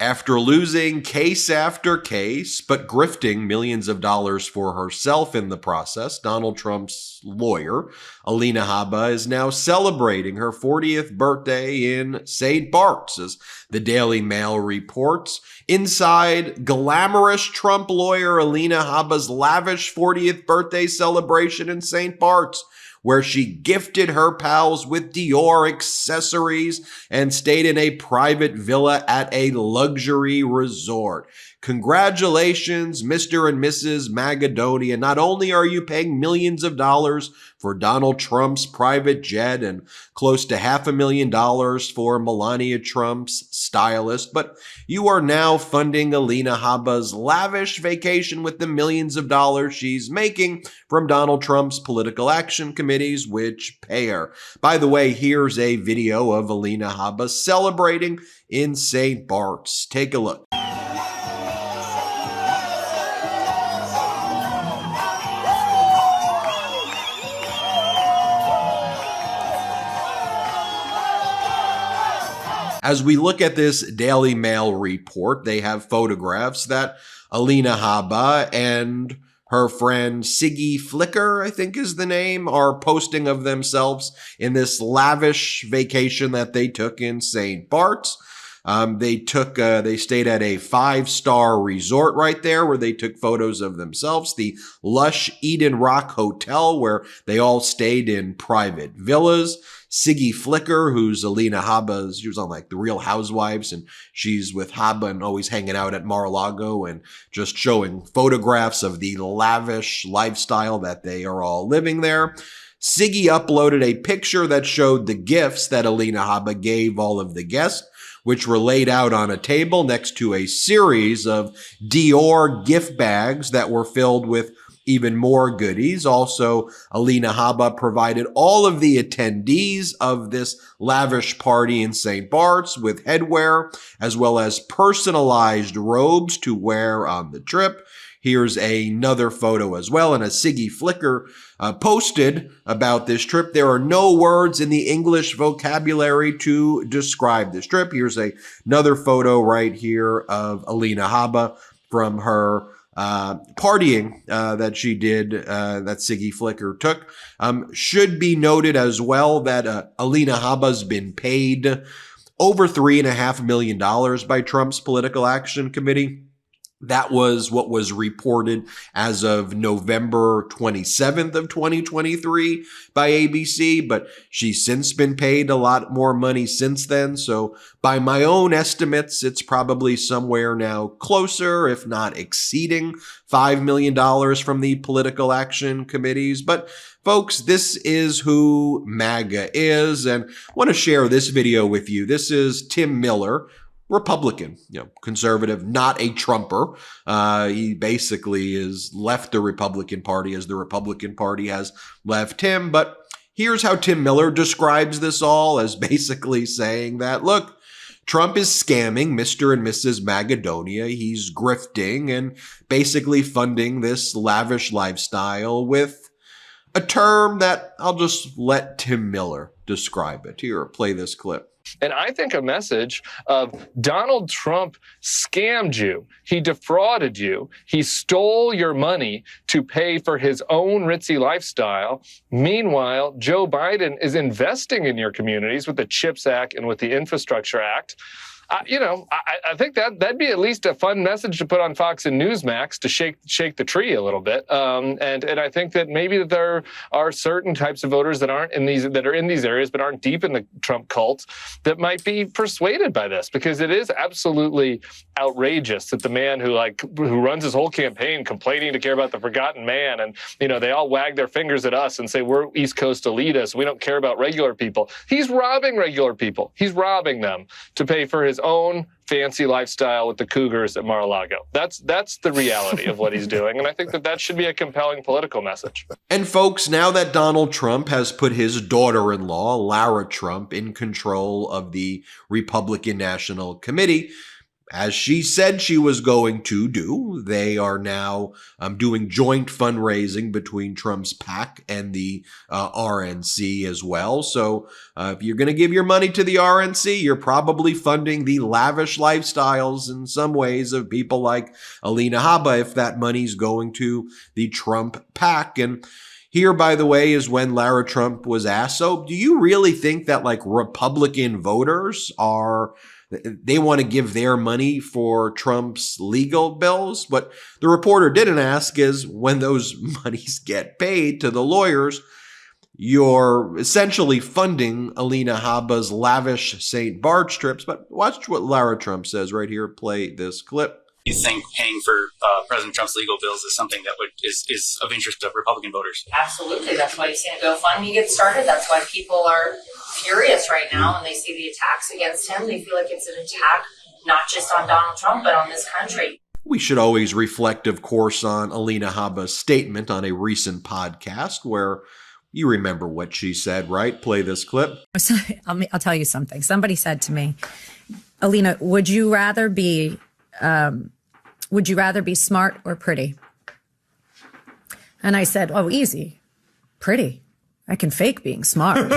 After losing case after case, but grifting millions of dollars for herself in the process, Donald Trump's lawyer, Alina Habba, is now celebrating her 40th birthday in St. Barts, as the Daily Mail reports. Inside glamorous Trump lawyer Alina Habba's lavish 40th birthday celebration in St. Barts, where she gifted her pals with Dior accessories and stayed in a private villa at a luxury resort. Congratulations, Mr. and Mrs. Magadonia. Not only are you paying millions of dollars for Donald Trump's private jet and close to $500,000 for Melania Trump's stylist, but you are now funding Alina Habba's lavish vacation with the millions of dollars she's making from Donald Trump's political action committees, which pay her. By the way, here's a video of Alina Habba celebrating in St. Barts. Take a look. As we look at this Daily Mail report, they have photographs that Alina Habba and her friend Siggy Flicker, I think is the name, are posting of themselves in this lavish vacation that they took in St. Barts. They stayed at a 5-star resort right there where they took photos of themselves, the lush Eden Rock Hotel, where they all stayed in private villas. Siggy Flicker, who's Alina Habba's, she was on like The Real Housewives, and she's with Habba and always hanging out at Mar-a-Lago and just showing photographs of the lavish lifestyle that they are all living there. Siggy uploaded a picture that showed the gifts that Alina Habba gave all of the guests, which were laid out on a table next to a series of Dior gift bags that were filled with even more goodies. Also, Alina Habba provided all of the attendees of this lavish party in St. Barts with headwear, as well as personalized robes to wear on the trip. Here's another photo as well, and a Siggy Flicker posted about this trip. There are no words in the English vocabulary to describe this trip. Here's another photo right here of Alina Habba from her partying that she did, that Siggy Flicker took. Should be noted as well that Alina Habba's been paid over $3.5 million by Trump's political action committee. That was what was reported as of November 27th of 2023 by ABC, but she's since been paid a lot more money since then. So by my own estimates, it's probably somewhere now closer, if not exceeding $5 million from the political action committees. But folks, this is who MAGA is, and I want to share this video with you. This is Tim Miller, Republican, conservative, not a Trumper. He basically has left the Republican Party as the Republican Party has left him. But here's how Tim Miller describes this all, as basically saying that, look, Trump is scamming Mr. and Mrs. Magadonia. He's grifting and basically funding this lavish lifestyle with a term that I'll just let Tim Miller describe it. Here, play this clip. And I think a message of Donald Trump scammed you. He defrauded you. He stole your money to pay for his own ritzy lifestyle. Meanwhile, Joe Biden is investing in your communities with the CHIPS Act and with the Infrastructure Act. I think that'd be at least a fun message to put on Fox and Newsmax to shake the tree a little bit. And I think that maybe that there are certain types of voters that are in these areas but aren't deep in the Trump cult that might be persuaded by this, because it is absolutely outrageous that the man who runs his whole campaign complaining to care about the forgotten man, and they all wag their fingers at us and say we're East Coast elitists, we don't care about regular people. He's robbing regular people. He's robbing them to pay for his own fancy lifestyle with the Cougars at Mar-a-Lago. That's the reality of what he's doing, and I think that should be a compelling political message. And folks, now that Donald Trump has put his daughter-in-law, Lara Trump, in control of the Republican National Committee, as she said she was going to do. They are now doing joint fundraising between Trump's PAC and the RNC as well. So if you're going to give your money to the RNC, you're probably funding the lavish lifestyles in some ways of people like Alina Habba if that money's going to the Trump PAC. And here, by the way, is when Lara Trump was asked, so do you really think that like Republican voters they want to give their money for Trump's legal bills? What the reporter didn't ask is when those monies get paid to the lawyers, you're essentially funding Alina Habba's lavish St. Barts trips. But watch what Lara Trump says right here. Play this clip. You think paying for President Trump's legal bills is something that is of interest of Republican voters? Absolutely. That's why you've seen a GoFundMe get started. That's why people are furious right now when they see the attacks against him. They feel like it's an attack not just on Donald Trump, but on this country. We should always reflect, of course, on Alina Habba's statement on a recent podcast where you remember what she said, right? Play this clip. So, I'll tell you something. Somebody said to me, Alina, would you rather be smart or pretty? And I said, oh, easy. Pretty. I can fake being smart.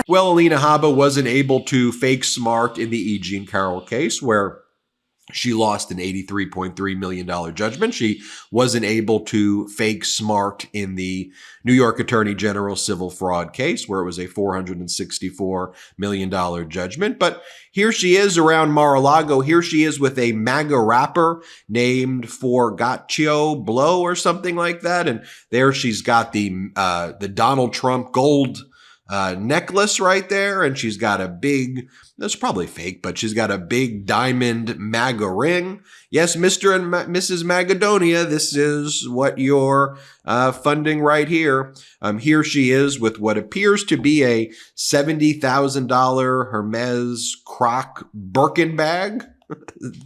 Well, Alina Habba wasn't able to fake smart in the E. Jean Carroll case where she lost an $83.3 million judgment. She wasn't able to fake smart in the New York Attorney General civil fraud case, where it was a $464 million judgment. But here she is around Mar-a-Lago. Here she is with a MAGA rapper named Forgatio Blow or something like that. And there she's got the Donald Trump gold necklace right there. And she's got a big, that's probably fake, but she's got a big diamond MAGA ring. Yes, Mr. and Mrs. Magadonia, this is what you're funding right here. Here she is with what appears to be a $70,000 Hermes Croc Birkin bag.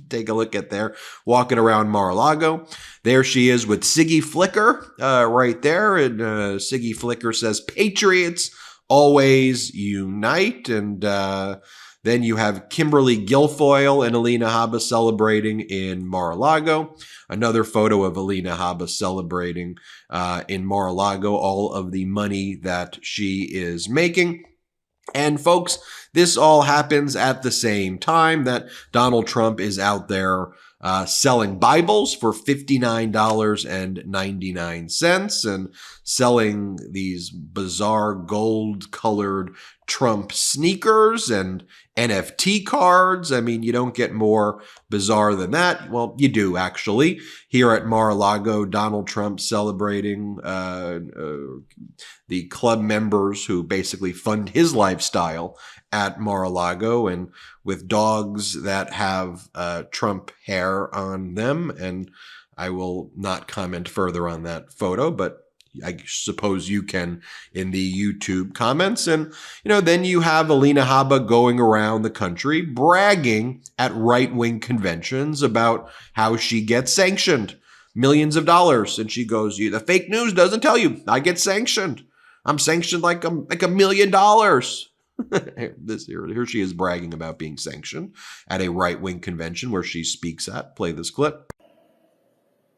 Take a look at there, walking around Mar-a-Lago. There she is with Siggy Flicker right there. And Siggy Flicker says, Patriots always unite. And then you have Kimberly Guilfoyle and Alina Habba celebrating in Mar-a-Lago. Another photo of Alina Habba celebrating in Mar-a-Lago, all of the money that she is making. And folks, this all happens at the same time that Donald Trump is out there selling Bibles for $59.99 and selling these bizarre gold-colored Trump sneakers and NFT cards. I mean, you don't get more bizarre than that. Well, you do, actually. Here at Mar-a-Lago, Donald Trump celebrating the club members who basically fund his lifestyle at Mar-a-Lago, and with dogs that have Trump hair on them. And I will not comment further on that photo, but I suppose you can in the YouTube comments. And, then you have Alina Habba going around the country bragging at right-wing conventions about how she gets sanctioned millions of dollars. And she goes, the fake news doesn't tell you I get sanctioned. I'm sanctioned like $1 million. Here she is bragging about being sanctioned at a right-wing convention where she speaks at. Play this clip.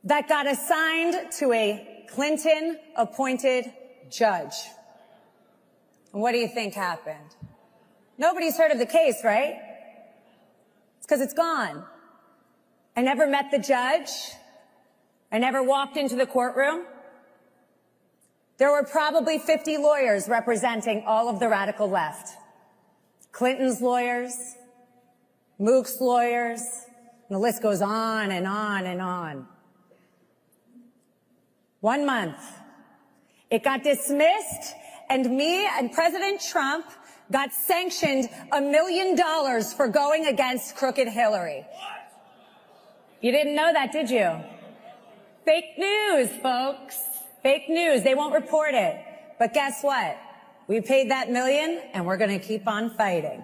That got assigned to a Clinton-appointed judge. And what do you think happened? Nobody's heard of the case, right? It's because it's gone. I never met the judge. I never walked into the courtroom. There were probably 50 lawyers representing all of the radical left. Clinton's lawyers, Mook's lawyers, and the list goes on and on and on. 1 month. It got dismissed, and me and President Trump got sanctioned $1 million for going against crooked Hillary. You didn't know that, did you? Fake news, folks. Fake news. They won't report it. But guess what? We paid that $1 million, and we're going to keep on fighting.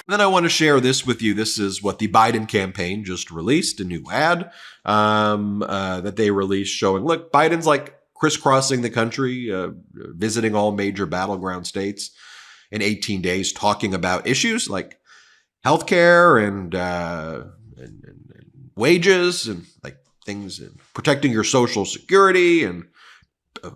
Then I want to share this with you. This is what the Biden campaign just released, a new ad that they released showing, look, Biden's like crisscrossing the country, visiting all major battleground states. in 18 days talking about issues like healthcare and wages and like things, and protecting your social security and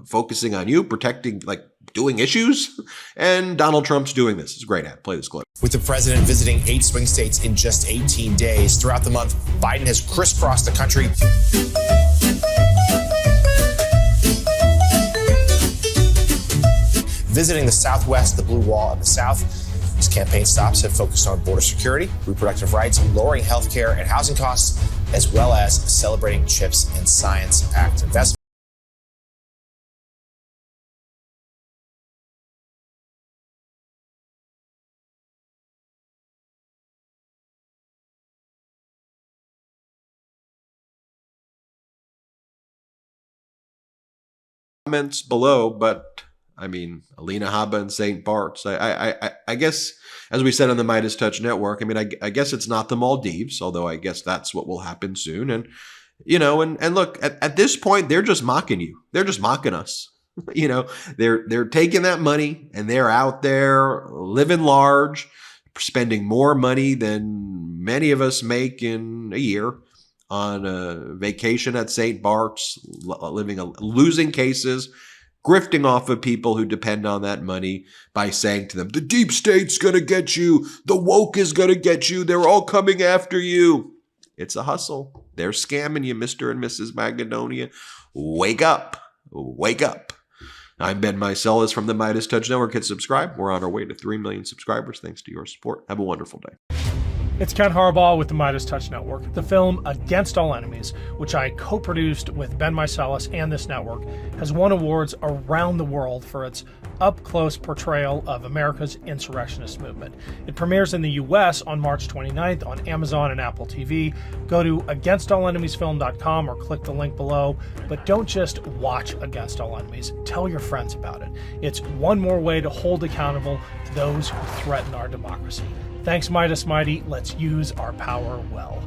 focusing on you, protecting, like doing issues. And Donald Trump's doing this. It's a great ad. Play this clip. With the president visiting 8 swing states in just 18 days. Throughout the month, Biden has crisscrossed the country. Visiting the Southwest, the Blue Wall, and the South. His campaign stops have focused on border security, reproductive rights, lowering health care and housing costs, as well as celebrating CHIPS and Science Act investment. Comments below, but I mean, Alina Habba and St. Barts. I guess, as we said on the MeidasTouch network, I mean, I guess it's not the Maldives, although I guess that's what will happen soon. And, you know, and look, at this point, they're just mocking you. They're just mocking us. You know, they're taking that money and they're out there living large, spending more money than many of us make in a year on a vacation at St. Barts, losing cases, grifting off of people who depend on that money by saying to them, the deep state's going to get you. The woke is going to get you. They're all coming after you. It's a hustle. They're scamming you, Mr. and Mrs. Macedonia. Wake up. Wake up. I'm Ben Meiselas from the MeidasTouch Network. Hit subscribe. We're on our way to 3 million subscribers thanks to your support. Have a wonderful day. It's Ken Harbaugh with the MeidasTouch Network. The film Against All Enemies, which I co-produced with Ben Meiselas and this network, has won awards around the world for its up-close portrayal of America's insurrectionist movement. It premieres in the U.S. on March 29th on Amazon and Apple TV. Go to againstallenemiesfilm.com or click the link below. But don't just watch Against All Enemies. Tell your friends about it. It's one more way to hold accountable those who threaten our democracy. Thanks, Meidas Mighty. Let's use our power well.